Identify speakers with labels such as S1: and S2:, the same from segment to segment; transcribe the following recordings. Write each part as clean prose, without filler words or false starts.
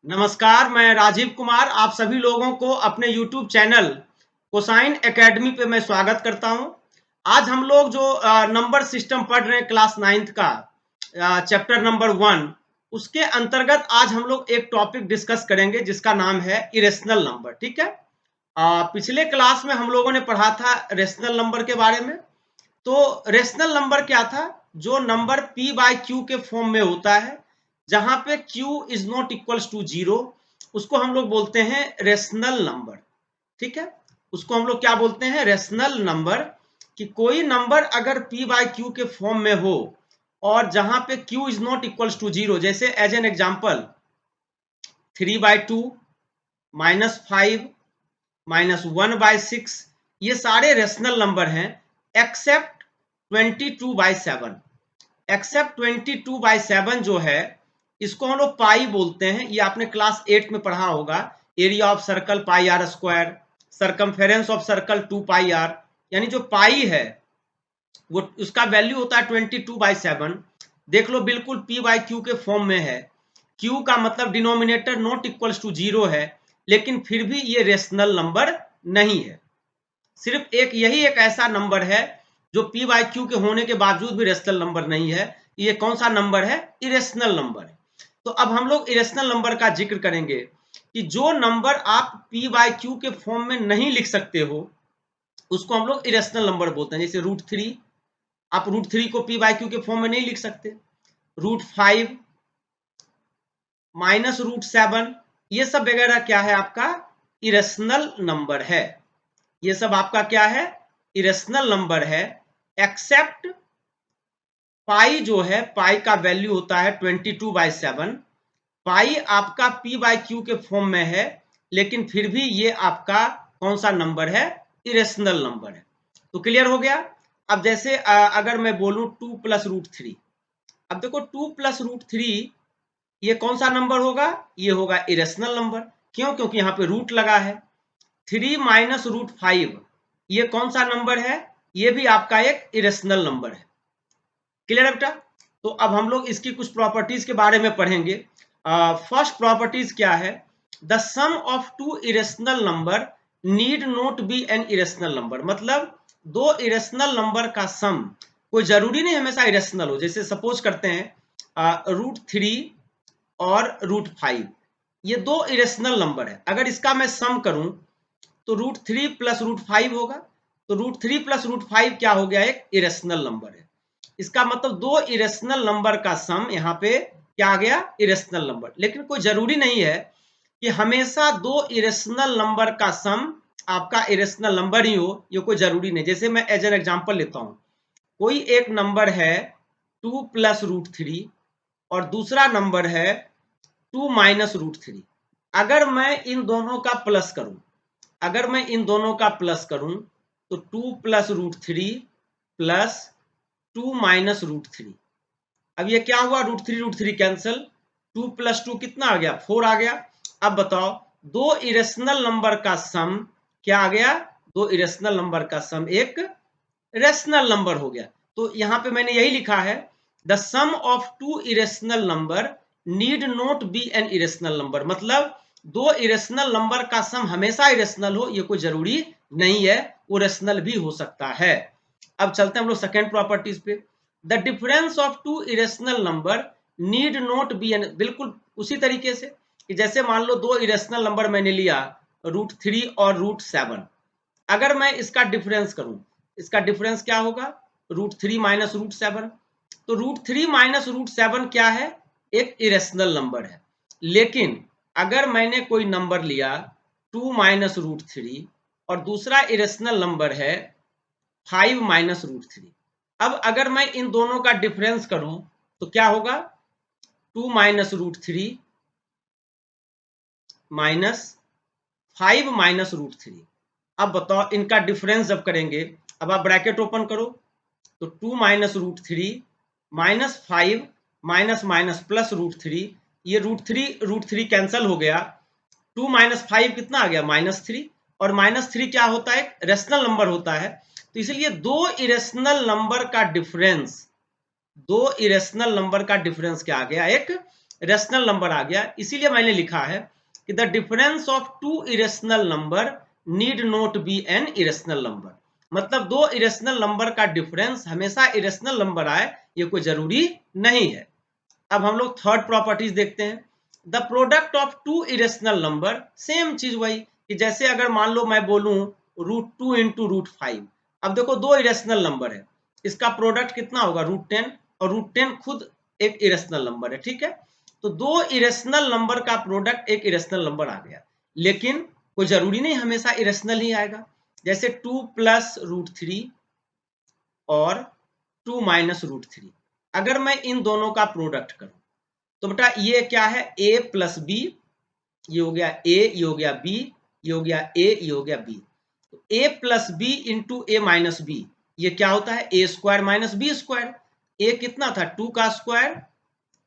S1: नमस्कार, मैं राजीव कुमार आप सभी लोगों को अपने YouTube चैनल कोसाइन एकेडमी पे मैं स्वागत करता हूं। आज हम लोग जो नंबर सिस्टम पढ़ रहे हैं क्लास 9th का चैप्टर नंबर 1 उसके अंतर्गत आज हम लोग एक टॉपिक डिस्कस करेंगे जिसका नाम है इरेशनल नंबर। ठीक है। पिछले क्लास में हम लोगों ने पढ़ा था रेशनल नंबर के बारे में। तो रेशनल नंबर क्या था? जो नंबर p बाय क्यू के फॉर्म में होता है, जहां पे q is not equals to 0, उसको हम लोग बोलते हैं रेशनल नंबर। ठीक है। उसको हम लोग क्या बोलते हैं? Rational number. कि कोई नंबर अगर p बाय क्यू के फॉर्म में हो और जहां पे q is not equals to 0, जैसे एज एन एग्जाम्पल 3/2, -5, -1/6, ये सारे रेशनल नंबर हैं एक्सेप्ट 22/7। एक्सेप्ट 22/7 जो है, इसको हम लोग पाई बोलते हैं। ये आपने क्लास 8 में पढ़ा होगा। Area of circle pi r square, circumference of circle 2 pi r. यानी जो पाई है वो उसका वैल्यू होता है 22/7। देख लो, बिल्कुल p बाई क्यू के फॉर्म में है। q का मतलब डिनोमिनेटर नॉट इक्वल्स टू 0 है, लेकिन फिर भी ये रेशनल नंबर नहीं है। सिर्फ यही एक ऐसा नंबर है जो p बाई क्यू के होने के बावजूद भी रेशनल नंबर नहीं है। ये कौन सा नंबर है? इरेशनल नंबर है। तो अब हम लोग इरेशनल नंबर का जिक्र करेंगे कि जो नंबर आप p बाई क्यू के फॉर्म में नहीं लिख सकते हो उसको हम लोग इरेशनल नंबर बोलते हैं। जैसे √3, आप √3 को p बाई क्यू के फॉर्म में नहीं लिख सकते। √5, -√7, ये सब वगैरह क्या है? आपका इरेशनल नंबर है। ये सब आपका क्या है? इरेशनल नंबर है। एक्सेप्ट पाई जो है, पाई का वैल्यू होता है 22/7। पाई आपका p बाई क्यू के फॉर्म में है, लेकिन फिर भी ये आपका कौन सा नंबर है? इरेशनल नंबर है। तो क्लियर हो गया। अब जैसे अगर मैं बोलूं 2 + √3, अब देखो 2 + √3 ये कौन सा नंबर होगा? ये होगा इरेशनल नंबर। क्यों? क्योंकि यहाँ पे रूट लगा है। 3 - √5 ये कौन सा नंबर है? ये भी आपका एक इरेशनल नंबर है। क्लियर है बेटा? तो अब हम लोग इसकी कुछ प्रॉपर्टीज के बारे में पढ़ेंगे। फर्स्ट प्रॉपर्टीज क्या है? The sum of two irrational number need not be an irrational number. मतलब दो इरेशनल नंबर का सम कोई जरूरी नहीं हमेशा इरेशनल हो। जैसे सपोज करते हैं √3 और √5, ये दो इरेशनल नंबर है। अगर इसका मैं सम करूं तो √3 + √5 होगा। तो √3 + √5 क्या हो गया? एक इरेशनल नंबर है। इसका मतलब दो इरेशनल नंबर का सम यहाँ पे क्या आ गया? Irrational number. लेकिन कोई जरूरी नहीं है कि हमेशा दो इरेशनल नंबर का सम आपका इरेशनल नंबर ही हो। ये कोई जरूरी नहीं। जैसे मैं एज एन एग्जांपल लेता हूं, कोई एक नंबर है 2 + √3 और दूसरा नंबर है 2 - √3। अगर मैं इन दोनों का प्लस करूं, अगर मैं इन दोनों का प्लस करूं तो 2 + √3 प्लस 2 - √3। अब ये क्या हुआ? √3 कैंसिल, 2 + 2 कितना आ गया? 4 आ गया। अब बताओ, दो इरेशनल नंबर का सम क्या आ गया? दो इरेशनल नंबर का सम एक रेशनल नंबर हो गया। तो यहां पे मैंने यही लिखा है, the sum of two irrational number need not be an irrational number. मतलब दो इरेशनल नंबर का सम हमेशा इरेशनल हो ये कोई जरूरी नहीं है, वो रेशनल भी हो सकता है। अब चलते हैं हम लोग सेकेंड प्रॉपर्टीज पे। The difference of two irrational number need not be an. बिल्कुल उसी तरीके से कि जैसे मान लो दो इरेशनल नंबर मैंने लिया √3 और √7। अगर मैं इसका डिफरेंस करूं, इसका डिफरेंस क्या होगा? √3 - √7। तो √3 - √7 क्या है? एक इरेशनल नंबर है। लेकिन अगर मैंने कोई नंबर लिया 2 - √3 और दूसरा इरेशनल नंबर है 5 - √3, अब अगर मैं इन दोनों का डिफरेंस करूं तो क्या होगा? 2 - √3 माइनस 5 - √3। अब बताओ इनका डिफरेंस जब करेंगे, अब आप ब्रैकेट ओपन करो तो 2 - √3 -5 माइनस माइनस प्लस √3। ये √3 कैंसिल हो गया। 2 - 5 कितना आ गया? -3। और -3 क्या होता है? एक रेशनल नंबर होता है। तो इसलिए दो इरेशनल नंबर का डिफरेंस, दो इरेशनल नंबर का डिफरेंस क्या आ गया? एक रेशनल नंबर आ गया। इसीलिए मैंने लिखा है कि the difference of two irrational number need not be an irrational number. मतलब दो इरेशनल नंबर का डिफरेंस हमेशा इरेशनल नंबर आए ये कोई जरूरी नहीं है। अब हम लोग थर्ड प्रॉपर्टीज देखते हैं। The product of two irrational number, same चीज वही कि जैसे अगर मान लो मैं बोलूं √2 इंटू √5। अब देखो दो इरेशनल नंबर है, इसका प्रोडक्ट कितना होगा √10, और √10 खुद एक इरेशनल नंबर है, ठीक है। तो दो इरेशनल नंबर का प्रोडक्ट एक इरेशनल नंबर आ गया, लेकिन कोई जरूरी नहीं हमेशा इरेशनल ही आएगा। जैसे 2 प्लस √3 और 2 माइनस √3, अगर मैं इन दोनों का प्रोडक्ट करूं तो बेटा ये क्या है, a प्लस बी, ये हो गया a, ये हो गया b, ये हो गया a, ये हो गया b। तो a plus B into a minus B, ये क्या होता है a square minus B square. a कितना था 2 का स्क्वायर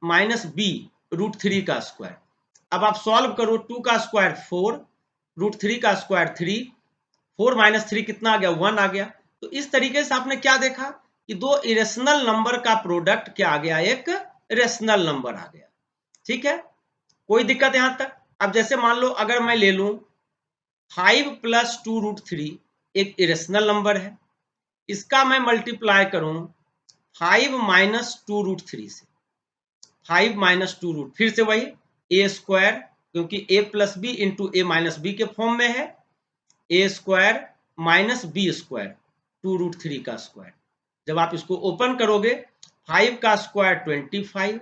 S1: माइनस b √3 का स्क्वायर। अब आप सॉल्व करो, 2 का स्क्वायर 4, √3 का स्क्वायर 3, 4 माइनस 3 कितना आ गया 1 आ गया। तो इस तरीके से आपने क्या देखा कि दो इरेशनल नंबर का प्रोडक्ट क्या आ गया, एक रेशनल नंबर आ गया, ठीक है। कोई दिक्कत यहां तक। अब जैसे मान लो अगर मैं ले लूं 5 प्लस 2 √3, एक इरेशनल नंबर है, इसका मैं मल्टीप्लाई करूं 5 माइनस 2 √3 से, 5 माइनस 2 √ फिर से वही a स्क्वायर, क्योंकि a plus B into A minus B के फॉर्म में है, a square minus B square 2 √3 का स्क्वायर। जब आप इसको ओपन करोगे 5 का स्क्वायर 25,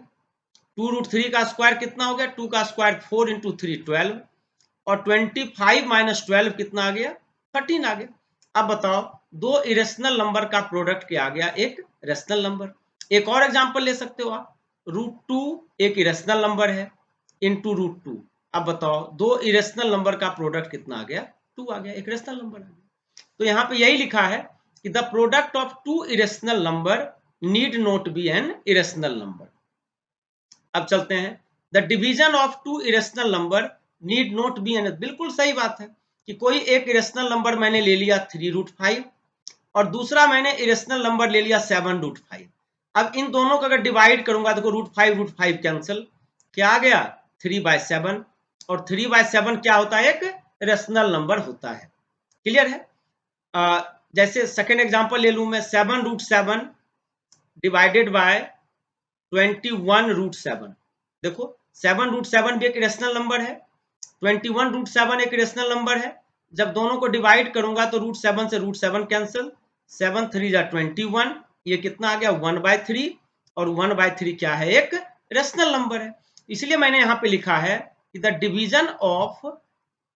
S1: 2 √3 का स्क्वायर कितना हो गया, 2 का स्क्वायर 4 इंटू 3 12, और 25 माइनस 12 कितना आ गया 13 आ गया। अब बताओ दो इरेशनल नंबर का प्रोडक्ट क्या आ गया, एक रेशनल नंबर। एक और एग्जांपल ले सकते हो आप, √2 एक इरेशनल नंबर है इंटू √2। अब बताओ दो इरेशनल नंबर का प्रोडक्ट कितना आ गया 2 आ गया, एक रेशनल नंबर आ गया। तो यहाँ पे यही लिखा है कि the product of two irrational number need not be an irrational number. अब चलते हैं, the division of two irrational number need not be an. बिल्कुल सही बात है कि कोई एक इरेशनल नंबर मैंने ले लिया 3 √5 और दूसरा मैंने इरेशनल नंबर ले लिया 7 √5। अब इन दोनों को अगर डिवाइड करूंगा देखो √5 कैंसिल, क्या आ गया 3/7, और 3/7 क्या होता है, एक रेशनल नंबर होता है। क्लियर है। जैसे सेकेंड एग्जांपल ले लूं मैं 7 √7 डिवाइडेड बाय 21 √7। देखो 7 √7 भी एक रेशनल नंबर है, 21 √7 एक रेशनल नंबर है। जब दोनों को डिवाइड करूंगा तो √7 से √7 कैंसिल, 7 3 जा 21, ये कितना आ गया 1/3, और 1/3 क्या है, एक रेशनल नंबर है। इसलिए मैंने यहां पे लिखा है कि the division of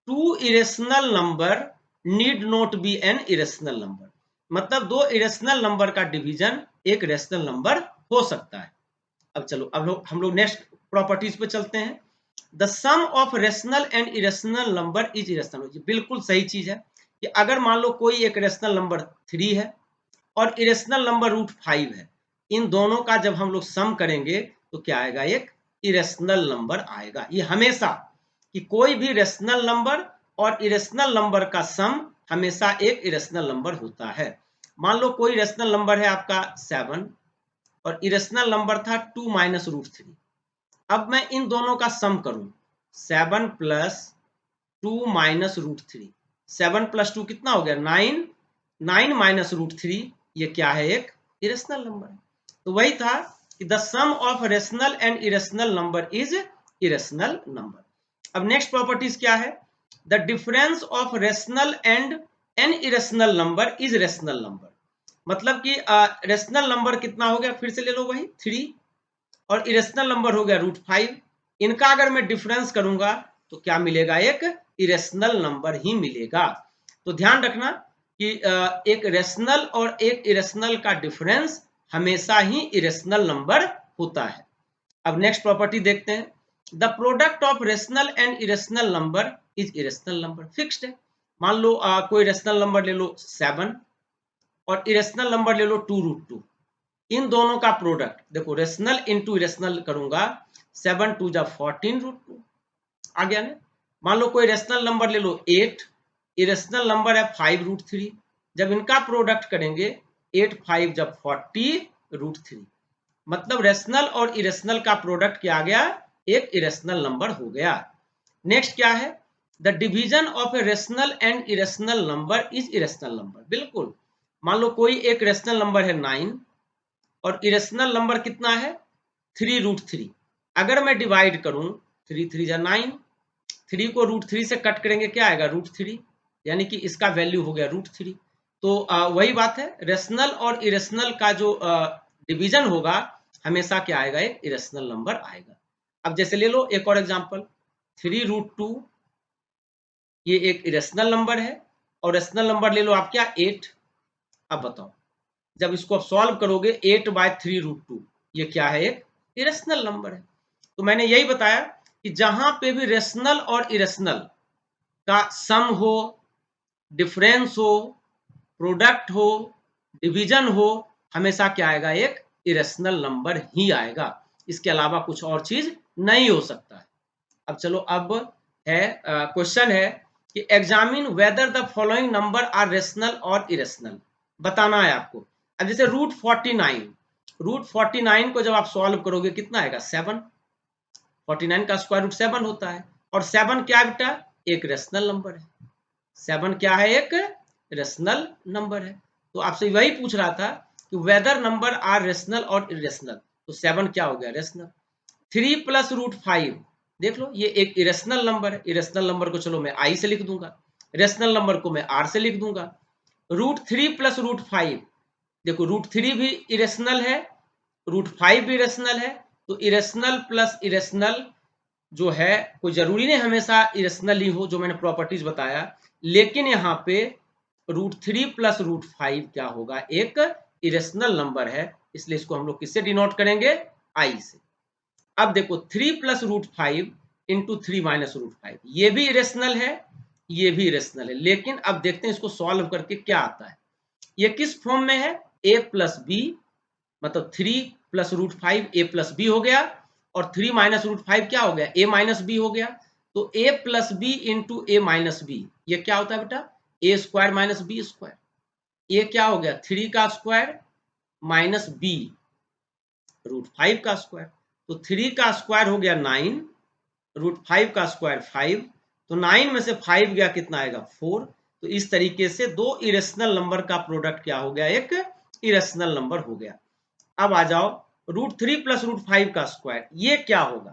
S1: two irrational number need not be an irrational number. मतलब दो इरेशनल नंबर का डिवीजन एक रेशनल नंबर हो सकता है। अब चलो अब हम लोग नेक्स्ट प्रॉपर्टीज पे चलते हैं। The sum of rational and irrational number is irrational. बिल्कुल सही चीज है कि अगर मान लो कोई एक रेशनल नंबर 3 है और इरेशनल नंबर √5 है, इन दोनों का जब हम लोग सम करेंगे तो क्या आएगा, एक इरेशनल नंबर आएगा। ये हमेशा कि कोई भी रेशनल नंबर और इरेशनल नंबर का सम हमेशा एक इरेशनल नंबर होता है। मान लो कोई रेशनल नंबर है आपका 7 और इरेशनल नंबर था 2 माइनस √3। अब मैं इन दोनों का सम करूं 7 प्लस 2 माइनस √3, 7 प्लस 2 कितना हो गया 9, 9 माइनस √3 ये क्या है, एक इरेशनल नंबर है। तो वही था कि the sum of rational and irrational number is irrational number. अब नेक्स्ट प्रॉपर्टीज क्या है, the difference of rational and an irrational number is rational number. मतलब कि रेशनल नंबर कितना हो गया, फिर से ले लो वही 3, और इरेशनल नंबर हो गया √5। इनका अगर मैं डिफरेंस करूंगा तो क्या मिलेगा, एक इरेशनल नंबर ही मिलेगा। तो ध्यान रखना कि एक रेशनल और एक इरेशनल का डिफरेंस हमेशा ही इरेशनल नंबर होता है। अब नेक्स्ट प्रॉपर्टी देखते हैं, the product of rational and irrational number is irrational number. Fixed है। मान लो कोई रेशनल नंबर ले लो 7 और इरेशनल नंबर ले लो 2 √2। इन दोनों का प्रोडक्ट देखो रेशनल इंटू इरेशनल करूंगा 7 2 जा 14 √2 आ गया ना। मान लो कोई रेशनल नंबर ले लो 8, इरेशनल नंबर है 5 √3। जब इनका प्रोडक्ट करेंगे 8 5 जब 40 √3। मतलब रेशनल और इरेशनल का प्रोडक्ट क्या आ गया, एक इरेशनल नंबर हो गया। नेक्स्ट क्या है, the division of a rational and irrational number is irrational number. बिल्कुल, मान लो कोई एक रेशनल नंबर है 9 और इरेशनल नंबर कितना है 3√3। अगर मैं डिवाइड करूं 3 3 जा 9, 3 को √3 से कट करेंगे क्या आएगा √3, यानी कि इसका वैल्यू हो गया √3। तो वही बात है, रेशनल और इरेशनल का जो डिवीजन होगा हमेशा क्या आएगा, एक इरेशनल नंबर आएगा। अब जैसे ले लो एक और एग्जांपल, 3√2, ये एक इरेशनल नंबर है, और रेशनल नंबर ले लो आप क्या 8। अब बताओ, जब इसको आप सॉल्व करोगे 8/3√2, ये क्या है, एक इरेशनल नंबर है। तो मैंने यही बताया कि जहां पे भी रेशनल और इरेशनल का सम हो, डिफरेंस हो, प्रोडक्ट हो, डिवीजन हो, हमेशा क्या आएगा, एक इरेशनल नंबर ही आएगा। इसके अलावा कुछ और चीज नहीं हो सकता है। अब चलो, अब है क्वेश्चन है कि examine whether the following number are rational और इरेशनल, बताना है आपको। अब जैसे √49 को जब आप सॉल्व करोगे कितना आएगा 7, 49 का स्क्वायर रूट 7 होता है, और 7 क्या है बेटा, एक रेशनल नंबर है। 7 क्या है, एक रेशनल नंबर है। तो आपसे वही पूछ रहा था कि वेदर नंबर आर रेशनल और इरेशनल, तो 7 क्या हो गया, रेशनल। 3 + √5, देख लो ये एक इरेशनल नंबर है। इरेशनल नंबर को चलो मैं आई से लिख दूंगा, रेशनल नंबर को मैं आर से लिख दूंगा। √3 + √5, देखो √3 भी इरेशनल है, √5 भी इरेशनल है। तो इरेशनल प्लस इरेशनल जो है, कोई जरूरी नहीं हमेशा इरेशनल ही हो, जो मैंने प्रॉपर्टीज बताया, लेकिन यहाँ पे √3 + √5 क्या होगा, एक इरेशनल नंबर है, इसलिए इसको हम लोग किससे डिनोट करेंगे, आई से। अब देखो 3 + √5 इंटू 3 - √5, ये भी इरेशनल है, ये भी इरेशनल है। लेकिन अब देखते हैं इसको सॉल्व करके क्या आता है। ये किस फॉर्म में है, a + b, मतलब 3 + √5 a + b हो गया, और 3 - √5 क्या हो गया, a - b हो गया। तो a + b into a - b, ये क्या होता है बेटा, a² - b²। ये क्या हो गया, 3 का स्क्वायर माइनस b √5 का स्क्वायर। तो 3 का स्क्वायर हो गया 9, √5 का स्क्वायर 5, तो 9 में से 5 गया कितना आएगा, 4। तो इस तरीके से दो इरेशनल नंबर का प्रोडक्ट क्या हो गया, एक इरेशनल नंबर हो गया। अब आ जाओ √3 + √5 का स्क्वायर, ये क्या होगा।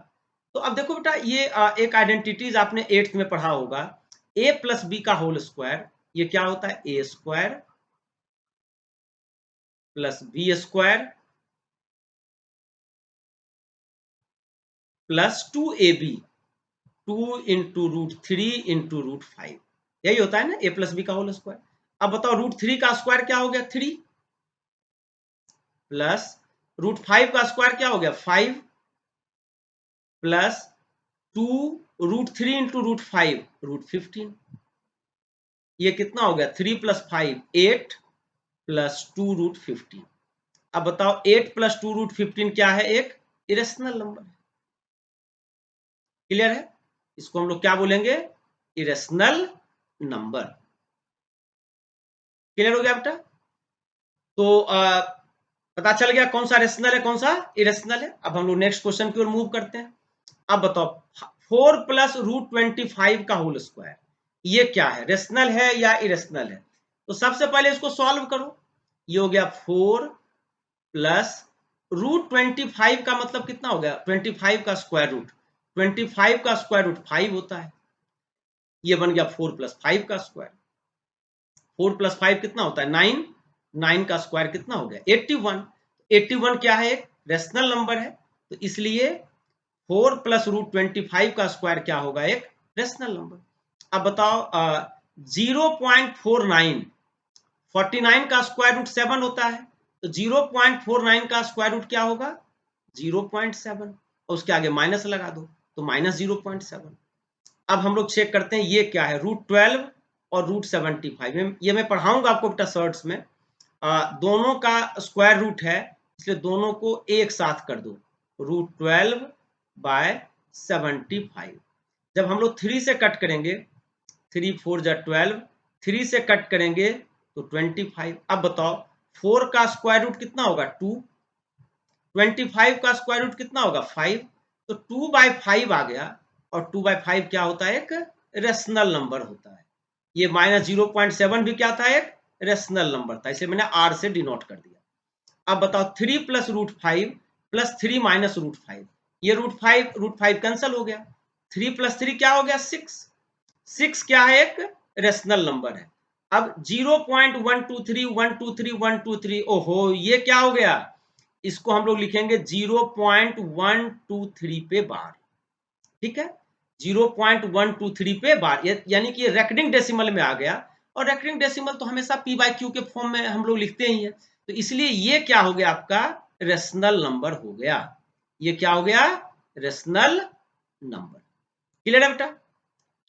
S1: तो अब देखो बेटा, ये एक आइडेंटिटीज आपने 8th में पढ़ा होगा, a + b का होल स्क्वायर, ये क्या होता है, a² + b² + 2ab, 2 into √3 into √5, यही होता है ना, a + b का होल स्क्वायर। अब बताओ √3 का स्क्वायर क्या हो गया 3, प्लस √5 का स्क्वायर क्या हो गया 5, प्लस 2 √3 इंटू √5 √15, ये कितना हो गया 3 + 5 8 प्लस 2 √15। अब बताओ 8 + 2 √15 क्या है, एक इरेशनल नंबर है। क्लियर है, इसको हम लोग क्या बोलेंगे, इरेशनल नंबर। क्लियर हो गया बेटा। तो पता चल गया कौन सा रेशनल है, कौन सा इरेशनल है। अब हम लोग नेक्स्ट क्वेश्चन की ओर मूव करते हैं। अब बताओ 4 + √25 का होल स्क्वायर, ये क्या है, रेशनल है या इरेशनल है। तो सबसे पहले इसको सॉल्व करो, ये हो गया 4 प्लस √25 का मतलब कितना हो गया, 25 का स्क्वायर रूट, 25 का स्क्वायर रूट 5 होता है, ये बन गया 4 + 5 का स्क्वायर। 4 + 5 कितना होता है 9, 9 का स्क्वायर कितना हो गया 81। 81 क्या है, एक रेशनल नंबर है, तो इसलिए 4 + √25 का स्क्वायर क्या होगा, एक रेशनल नंबर। अब बताओ 0.49, 49 का स्क्वायर रूट 7 होता है, तो 0.49 का स्क्वायर रूट क्या होगा 0.7, और उसके आगे माइनस लगा दो, तो -0.7। अब हम लोग चेक करते हैं ये क्या है, √12 और √75, ये मैं पढ़ाऊंगा आपको बेटा शॉर्ट्स में। दोनों का स्क्वायर रूट है, इसलिए दोनों को एक साथ कर दो, √12/75। जब हम लोग 3 से कट करेंगे, 3 4 जा 12, 3 से कट करेंगे तो 25। अब बताओ 4 का स्क्वायर रूट कितना होगा 2, 25 का स्क्वायर रूट कितना होगा 5, तो 2/5 आ गया, और 2/5 क्या होता है? एक रेशनल नंबर होता है। ये -0.7 भी क्या था? एक रेशनल नंबर था, इसे मैंने r से डिनोट कर दिया। अब बताओ 3 + √5 + 3 - √5, ये √5 कैंसिल हो गया, 3 + 3 क्या हो गया? 6 क्या है? एक रेशनल नंबर है। अब 0.123 ओहो, ये क्या हो गया? इसको हम लोग लिखेंगे 0.123 पे बार, ठीक है, 0.123 पे बार, यानी कि रेकरिंग डेसिमल में आ गया, और रेकरिंग डेसिमल तो हमेशा p/q के फॉर्म में हम लोग लिखते ही हैं, तो इसलिए ये क्या हो गया? आपका रेशनल नंबर हो गया। ये क्या हो गया? Rational number. क्लियर है बेटा?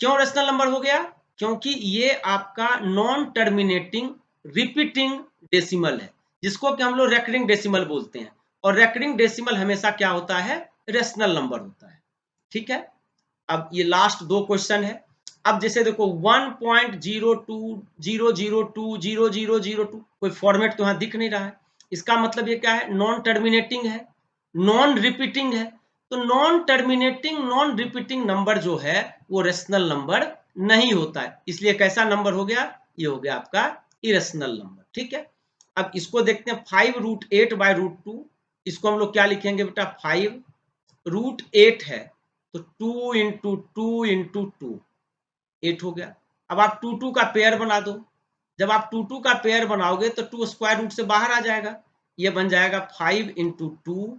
S1: क्यों रेशनल नंबर हो गया? क्योंकि ये आपका नॉन टर्मिनेटिंग रिपीटिंग डेसिमल है, जिसको कि हम लोग रेकरिंग डेसिमल बोलते हैं, और रेकरिंग डेसिमल हमेशा क्या होता है? रेशनल नंबर होता है। ठीक है, अब ये लास्ट 2 क्वेश्चन है। अब जैसे देखो 1.0200200002, कोई फॉर्मेट तो यहाँ दिख नहीं रहा है, इसका मतलब ये क्या है? नॉन टर्मिनेटिंग है, नॉन रिपीटिंग है। तो non terminating non repeating number जो है वो रेशनल नंबर नहीं होता है, इसलिए कैसा नंबर हो गया? ये हो गया आपका इरेशनल नंबर। ठीक है, अब इसको देखते हैं 5√8/√2, इसको हम लोग क्या लिखेंगे बेटा? 5√8 है, तो 2 × 2 × 2 8 हो गया। अब आप 2 का पेयर बना दो, जब आप 2 का पेयर बनाओगे तो 2 स्क्वायर रूट से बाहर आ जाएगा, ये बन जाएगा 5 × 2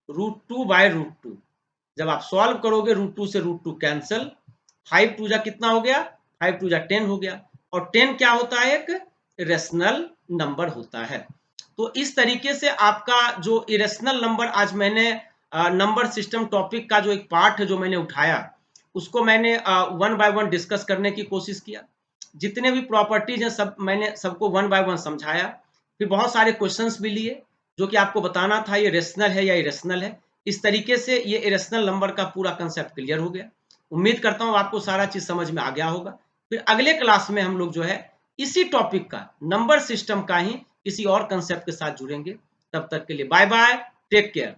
S1: √2/√2। जब आप सॉल्व करोगे √2 से √2 कैंसिल, 5 2 जा कितना हो गया? 5 2 जा 10 हो गया, और 10 क्या होता है? एक रेशनल नंबर होता है। तो इस तरीके से आपका जो इरेशनल नंबर, आज मैंने नंबर सिस्टम टॉपिक का जो एक पार्ट है जो मैंने उठाया, उसको मैंने 1 बाय 1 डिस्कस करने की कोशिश किया। जितने भी प्रॉपर्टीज हैं सब मैंने सबको 1 बाय 1 समझाया, फिर बहुत सारे क्वेश्चंस भी लिए जो कि आपको बताना था ये रेशनल है या इरेशनल है। इस तरीके से ये इरेशनल नंबर का पूरा कंसेप्ट क्लियर हो गया। उम्मीद करता हूँ आपको सारा चीज समझ में आ गया होगा। फिर अगले क्लास में हम लोग जो है इसी टॉपिक का, नंबर सिस्टम का ही किसी और कंसेप्ट के साथ जुड़ेंगे। तब तक के लिए बाय बाय, टेक केयर।